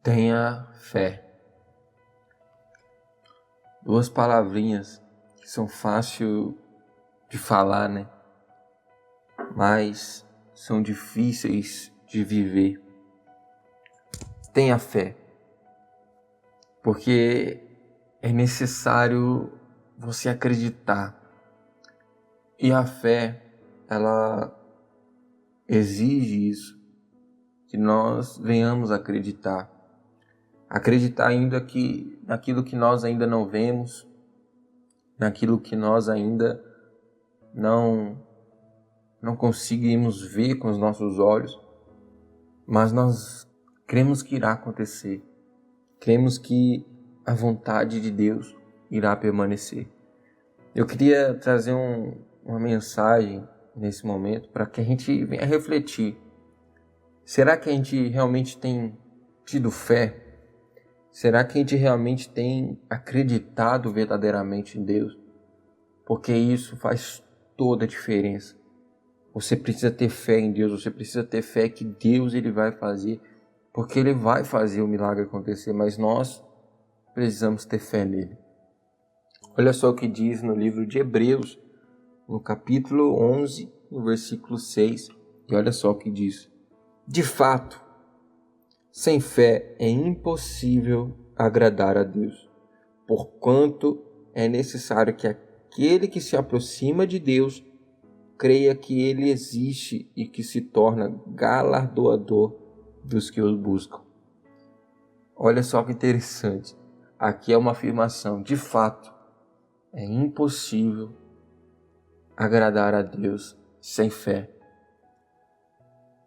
Tenha fé. Duas palavrinhas que são fáceis de falar, né? Mas são difíceis de viver. Tenha fé. Porque é necessário você acreditar. E a fé, ela exige isso, que nós venhamos a acreditar. Acreditar ainda que naquilo que nós ainda não vemos, naquilo que nós ainda não conseguimos ver com os nossos olhos, mas nós cremos que irá acontecer. Cremos que a vontade de Deus irá permanecer. Eu queria trazer uma mensagem nesse momento para que a gente venha refletir. Será que a gente realmente tem tido fé? Será que a gente realmente tem acreditado verdadeiramente em Deus? Porque isso faz toda a diferença. Você precisa ter fé em Deus, você precisa ter fé que Deus ele vai fazer, porque Ele vai fazer o milagre acontecer, mas nós precisamos ter fé nele. Olha só o que diz no livro de Hebreus, no capítulo 11, no versículo 6, e olha só o que diz. De fato, sem fé é impossível agradar a Deus, porquanto é necessário que aquele que se aproxima de Deus creia que Ele existe e que se torna galardoador dos que os buscam. Olha só que interessante. Aqui é uma afirmação. De fato, é impossível agradar a Deus sem fé.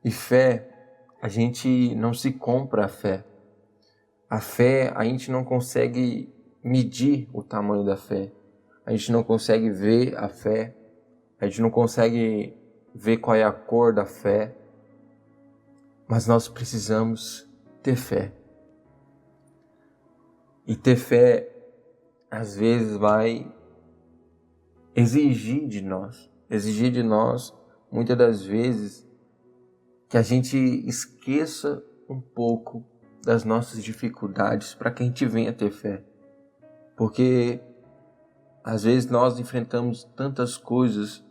E fé, a gente não se compra a fé. A fé, a gente não consegue medir o tamanho da fé. A gente não consegue ver a fé. A gente não consegue ver qual é a cor da fé. Mas nós precisamos ter fé. E ter fé, às vezes, vai exigir de nós, muitas das vezes, que a gente esqueça um pouco das nossas dificuldades para que a gente venha ter fé. Porque às vezes nós enfrentamos tantas coisas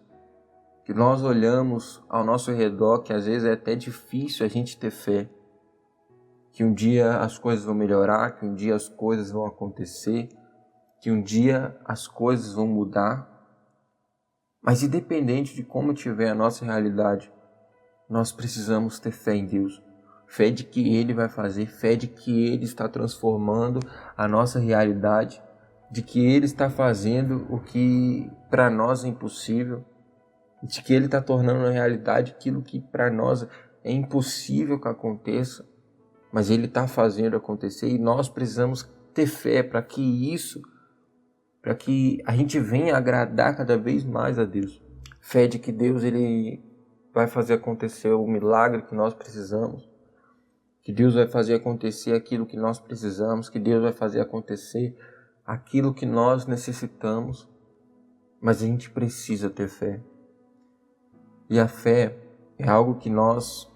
que nós olhamos ao nosso redor que às vezes é até difícil a gente ter fé. Que um dia as coisas vão melhorar, que um dia as coisas vão acontecer, que um dia as coisas vão mudar. Mas independente de como tiver a nossa realidade, nós precisamos ter fé em Deus. Fé de que Ele vai fazer, fé de que Ele está transformando a nossa realidade, de que Ele está fazendo o que para nós é impossível, de que Ele está tornando a realidade aquilo que para nós é impossível que aconteça, mas Ele está fazendo acontecer e nós precisamos ter fé para que a gente venha agradar cada vez mais a Deus. Fé de que Deus Ele vai fazer acontecer o milagre que nós precisamos, que Deus vai fazer acontecer aquilo que nós precisamos, que Deus vai fazer acontecer aquilo que nós necessitamos, mas a gente precisa ter fé. E a fé é algo que nós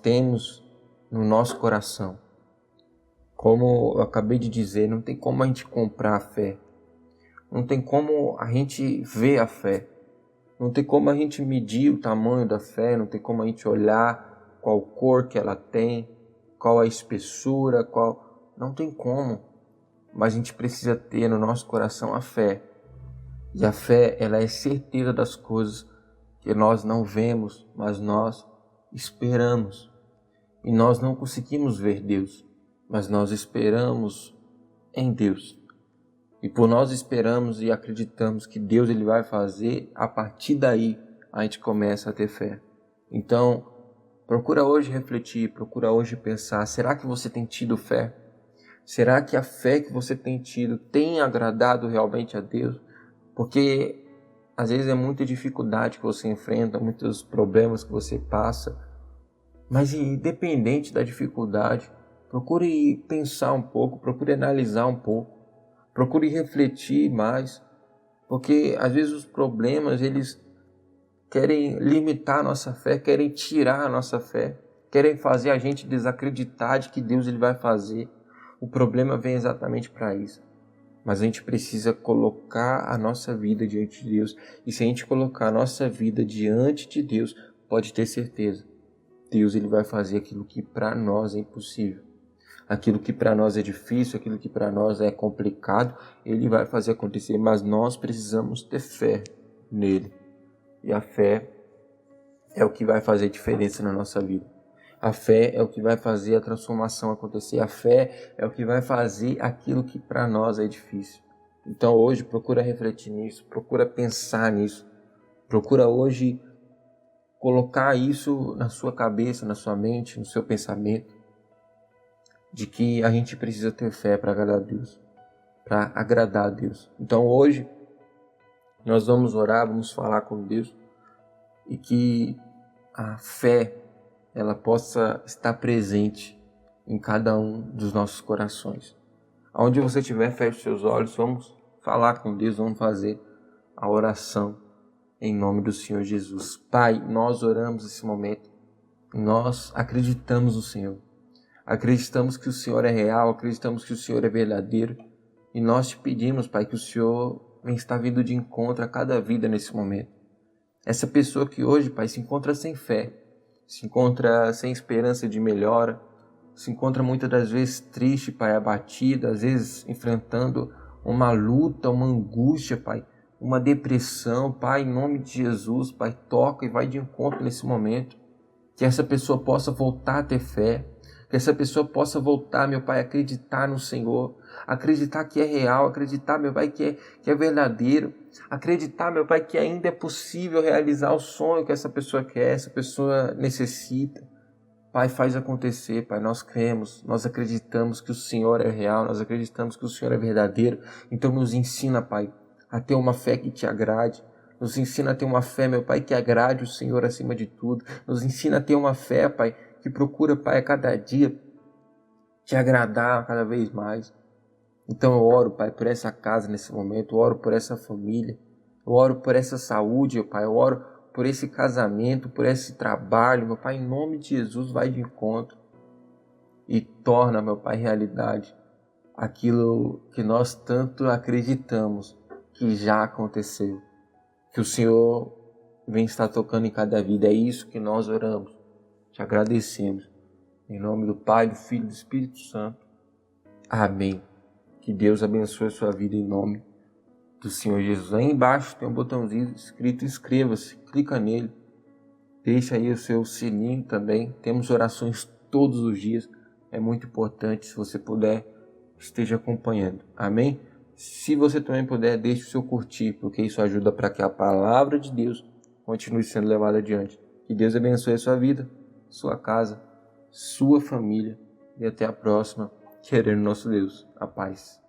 temos no nosso coração. Como eu acabei de dizer, não tem como a gente comprar a fé, não tem como a gente ver a fé, não tem como a gente medir o tamanho da fé, não tem como a gente olhar qual cor que ela tem, qual a espessura, não tem como. Mas a gente precisa ter no nosso coração a fé. E a fé, ela é certeza das coisas que nós não vemos, mas nós esperamos. E nós não conseguimos ver Deus, mas nós esperamos em Deus. E por nós esperamos e acreditamos que Deus ele vai fazer, a partir daí a gente começa a ter fé. Então, procura hoje refletir, procura hoje pensar, será que você tem tido fé? Será que a fé que você tem tido tem agradado realmente a Deus? Porque às vezes é muita dificuldade que você enfrenta, muitos problemas que você passa, mas independente da dificuldade, procure pensar um pouco, procure analisar um pouco, procure refletir mais, porque às vezes os problemas eles querem limitar a nossa fé, querem tirar a nossa fé, querem fazer a gente desacreditar de que Deus ele vai fazer. O problema vem exatamente para isso. Mas a gente precisa colocar a nossa vida diante de Deus. E se a gente colocar a nossa vida diante de Deus, pode ter certeza, Deus ele vai fazer aquilo que para nós é impossível. Aquilo que para nós é difícil, aquilo que para nós é complicado, Ele vai fazer acontecer. Mas nós precisamos ter fé nele. E a fé é o que vai fazer diferença na nossa vida. A fé é o que vai fazer a transformação acontecer. A fé é o que vai fazer aquilo que para nós é difícil. Então hoje procura refletir nisso, procura pensar nisso. Procura hoje colocar isso na sua cabeça, na sua mente, no seu pensamento. De que a gente precisa ter fé para agradar a Deus. Para agradar a Deus. Então hoje nós vamos orar, vamos falar com Deus. E que a fé ela possa estar presente em cada um dos nossos corações. Aonde você estiver, feche seus olhos, vamos falar com Deus, vamos fazer a oração em nome do Senhor Jesus. Pai, nós oramos nesse momento, nós acreditamos no Senhor. Acreditamos que o Senhor é real, acreditamos que o Senhor é verdadeiro. E nós te pedimos, Pai, que o Senhor venha estar vindo de encontro a cada vida nesse momento. Essa pessoa que hoje, Pai, se encontra sem fé, se encontra sem esperança de melhora, se encontra muitas das vezes triste, Pai, abatida, às vezes enfrentando uma luta, uma angústia, Pai, uma depressão. Pai, em nome de Jesus, Pai, toca e vai de encontro nesse momento. Que essa pessoa possa voltar a ter fé, que essa pessoa possa voltar, meu Pai, a acreditar no Senhor, acreditar que é real, acreditar, meu Pai, que é verdadeiro, acreditar, meu Pai, que ainda é possível realizar o sonho que essa pessoa quer, essa pessoa necessita. Pai, faz acontecer, Pai, nós cremos, nós acreditamos que o Senhor é real, nós acreditamos que o Senhor é verdadeiro, então nos ensina, Pai, a ter uma fé que te agrade. Nos ensina a ter uma fé, meu Pai, que agrade o Senhor acima de tudo. Nos ensina a ter uma fé, Pai, que procura, Pai, a cada dia te agradar cada vez mais. Então eu oro, Pai, por essa casa nesse momento, eu oro por essa família, eu oro por essa saúde, meu Pai, eu oro por esse casamento, por esse trabalho, meu Pai, em nome de Jesus, vai de encontro e torna, meu Pai, realidade aquilo que nós tanto acreditamos que já aconteceu. Que o Senhor vem estar tocando em cada vida. É isso que nós oramos. Te agradecemos. Em nome do Pai, do Filho e do Espírito Santo. Amém. Que Deus abençoe a sua vida em nome do Senhor Jesus. Aí embaixo tem um botãozinho escrito inscreva-se. Clica nele. Deixa aí o seu sininho também. Temos orações todos os dias. É muito importante. Se você puder, esteja acompanhando. Amém? Se você também puder, deixe o seu curtir, porque isso ajuda para que a palavra de Deus continue sendo levada adiante. Que Deus abençoe a sua vida, sua casa, sua família. E até a próxima, querendo nosso Deus. A paz.